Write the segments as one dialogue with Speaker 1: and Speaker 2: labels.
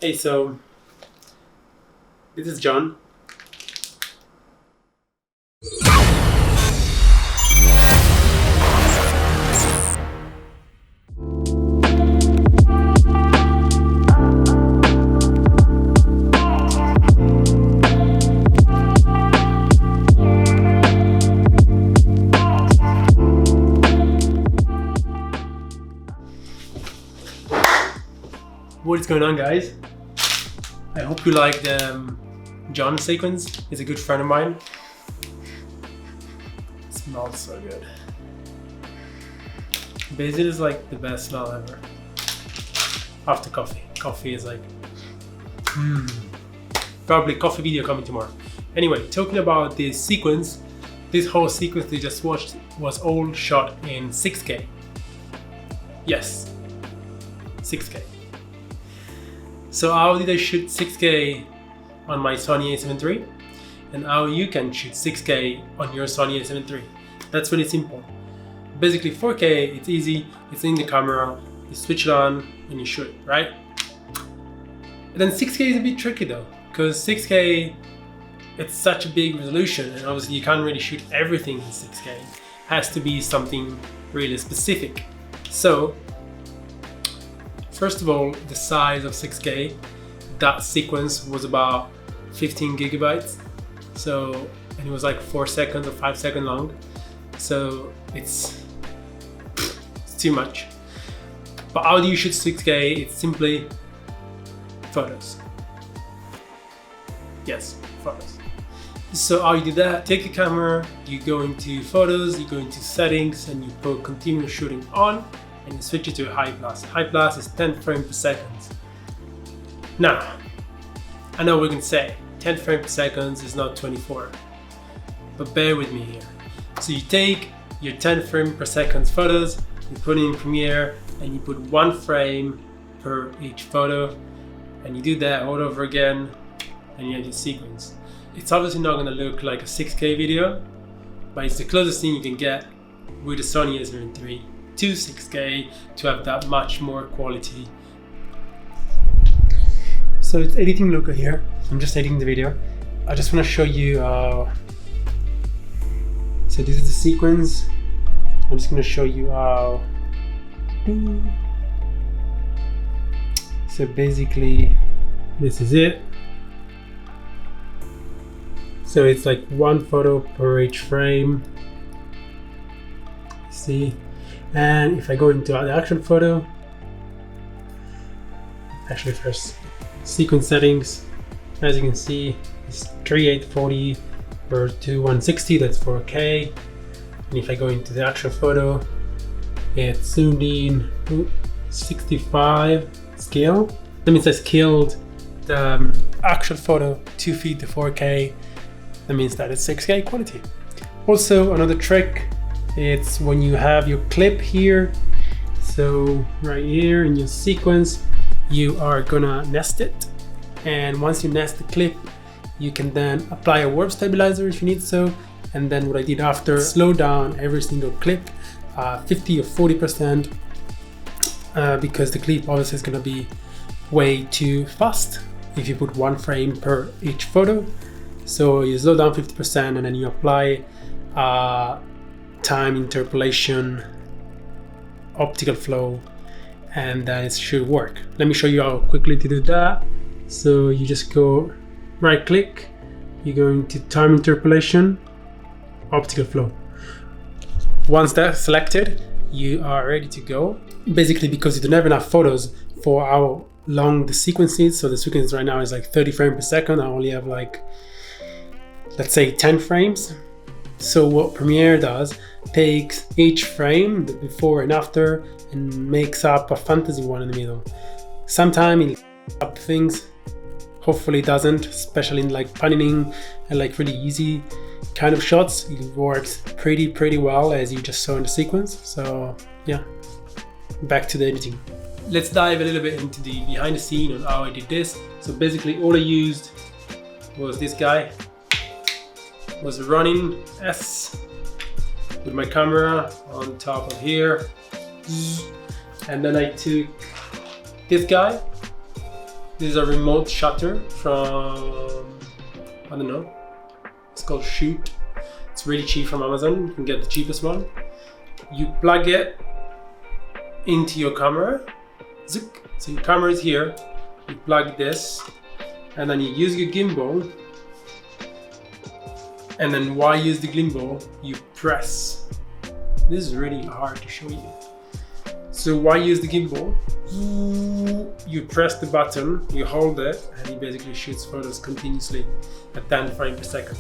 Speaker 1: Hey, so this is John. What is going on, guys? I hope you like the John sequence. He's a good friend of mine. It smells so good. Basil is like the best smell ever. After coffee. Coffee is like... Probably coffee video coming tomorrow. Anyway, talking about this sequence, this whole sequence they just watched was all shot in 6K. Yes, 6K. So how did I shoot 6K on my Sony A7III? And how you can shoot 6K on your Sony A7III? That's really simple. Basically 4K, it's easy, it's in the camera, you switch it on and you shoot it, right? And then 6K is a bit tricky though, because 6K, it's such a big resolution and obviously you can't really shoot everything in 6K. It has to be something really specific. So, first of all, the size of 6K, that sequence was about 15 gigabytes. So, and it was like 4 seconds or 5 seconds long. So it's too much. But how do you shoot 6K? It's simply photos. Yes, photos. So how you do that, take the camera, you go into photos, you go into settings and you put continuous shooting on. And you switch it to high plus. High plus is 10 frames per second. Now, I know we can say 10 frames per second is not 24, but bear with me here. So you take your 10 frames per second photos, you put it in Premiere, and you put 1 frame per each photo, and you do that all over again, and you have your sequence. It's obviously not going to look like a 6K video, but it's the closest thing you can get with the Sony A7III to 6K to have that much more quality. So it's editing Luca here. I'm just editing the video. I just want to show you so this is the sequence. I'm just going to show you how. So basically this is it. So it's like 1 photo per each frame. See? And if I go into the actual photo, actually first sequence settings, as you can see, it's 3840 or 2160, that's 4K. And if I go into the actual photo, it's zoomed in 65 scale. That means I scaled the actual photo to fit the 4K. That means that it's 6K quality. Also, another trick, it's when you have your clip here, so right here in your sequence, you are gonna nest it, and once you nest the clip, you can then apply a warp stabilizer if you need so, and then what I did after, slow down every single clip 50 or 40% because the clip obviously is gonna be way too fast if you put 1 frame per each photo. So you slow down 50% and then you apply time interpolation, optical flow, and then it should work. Let me show you how quickly to do that. So you just go right click, you go into time interpolation, optical flow. Once that's selected, you are ready to go. Basically because you don't have enough photos for how long the sequence is. So the sequence right now is like 30 frames per second. I only have like, let's say 10 frames. So what Premiere does, takes each frame, the before and after, and makes up a fantasy one in the middle. Sometimes it up things, hopefully it doesn't, especially in like panning and like really easy kind of shots. It works pretty well, as you just saw in the sequence. So yeah, back to the editing. Let's dive a little bit into the behind the scene on how I did this. So basically all I used was this guy. Was a Ronin S with my camera on top of here, and then I took this guy This is a remote shutter from, I don't know, it's called Shoot. It's really cheap from Amazon. You can get the cheapest one. You plug it into your camera. So your camera is here. You plug this, and then you use your gimbal. And then while you use the gimbal, you press. This is really hard to show you. So while you use the gimbal, you press the button, you hold it, and it basically shoots photos continuously at 10 frames per second.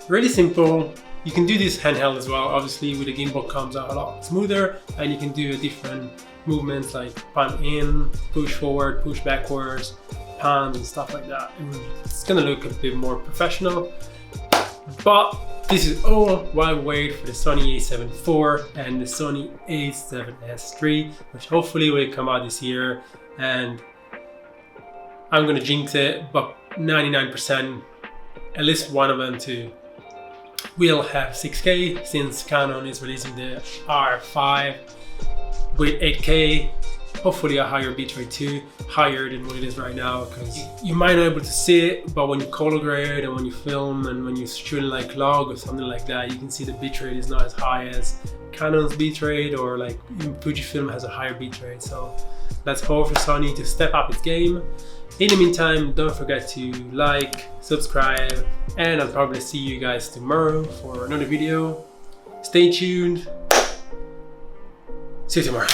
Speaker 1: Really simple. You can do this handheld as well. Obviously with the gimbal comes out a lot smoother, and you can do different movements like pan in, push forward, push backwards, pan and stuff like that. It's gonna look a bit more professional. But this is all while we wait for the Sony A7 IV and the Sony A7III, which hopefully will come out this year. And I'm gonna jinx it, but 99%, at least one of them two, will have 6K, since Canon is releasing the R5 with 8K. Hopefully a higher bitrate too, higher than what it is right now, because you might not be able to see it, but when you color grade and when you film and when you're shooting like log or something like that, you can see the bitrate is not as high as Canon's bitrate, or like Fujifilm has a higher bitrate. So let's hope for Sony to step up its game. In the meantime, don't forget to like, subscribe, and I'll probably see you guys tomorrow for another video. Stay tuned. See you tomorrow.